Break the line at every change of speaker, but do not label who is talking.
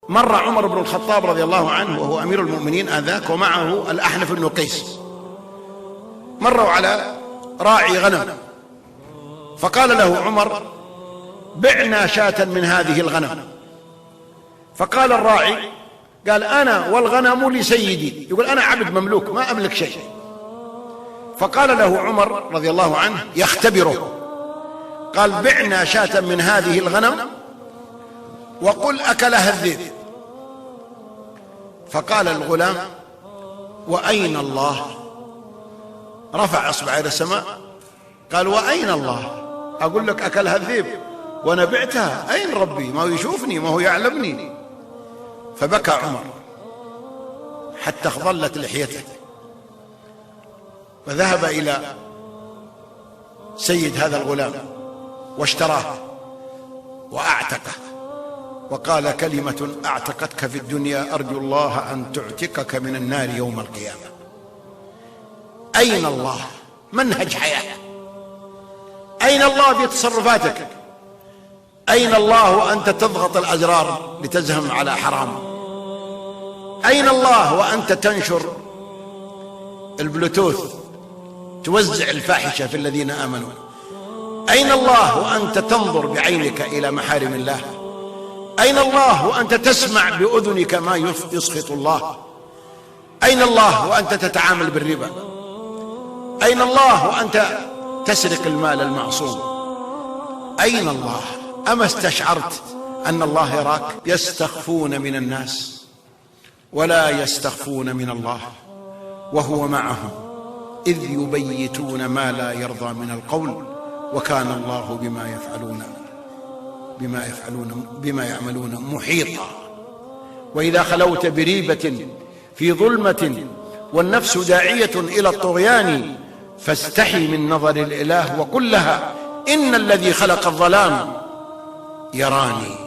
مر عمر بن الخطاب رضي الله عنه وهو أمير المؤمنين آنذاك ومعه الأحنف بن قيس، مروا على راعي غنم، فقال له عمر: بعنا شاة من هذه الغنم. فقال الراعي: قال: أنا والغنم لسيدي، يقول أنا عبد مملوك ما أملك شيء. فقال له عمر رضي الله عنه يختبره، قال: بعنا شاة من هذه الغنم وقل أكلها الذئب. فقال الغلام: وأين الله؟ رفع أصبعه إلى السماء قال: وأين الله؟ أقول لك أكلها الذئب وأنا بعتها، أين ربي؟ ما هو يشوفني، ما هو يعلمني. فبكى عمر حتى اخضلت لحيته، وذهب إلى سيد هذا الغلام واشتراه وأعتقه، وقال: كلمة أعتقتك في الدنيا أرجو الله أن تعتقك من النار يوم القيامة. أين الله؟ منهج حياة. أين الله في تصرفاتك؟ أين الله وأنت تضغط الأزرار لتزهم على حرام؟ أين الله وأنت تنشر البلوتوث توزع الفاحشة في الذين آمنوا؟ أين الله وأنت تنظر بعينك إلى محارم الله؟ أين الله وأنت تسمع بأذنك ما يسخط الله؟ أين الله وأنت تتعامل بالربا؟ أين الله وأنت تسرق المال المعصوم؟ أين الله؟ أما استشعرت أن الله يراك؟ يستخفون من الناس ولا يستخفون من الله وهو معهم إذ يبيتون ما لا يرضى من القول وكان الله بما يعملون محيطا. وإذا خلوت بريبة في ظلمة والنفس داعية إلى الطغيان فاستحي من نظر الإله وقل لها: إن الذي خلق الظلام يراني.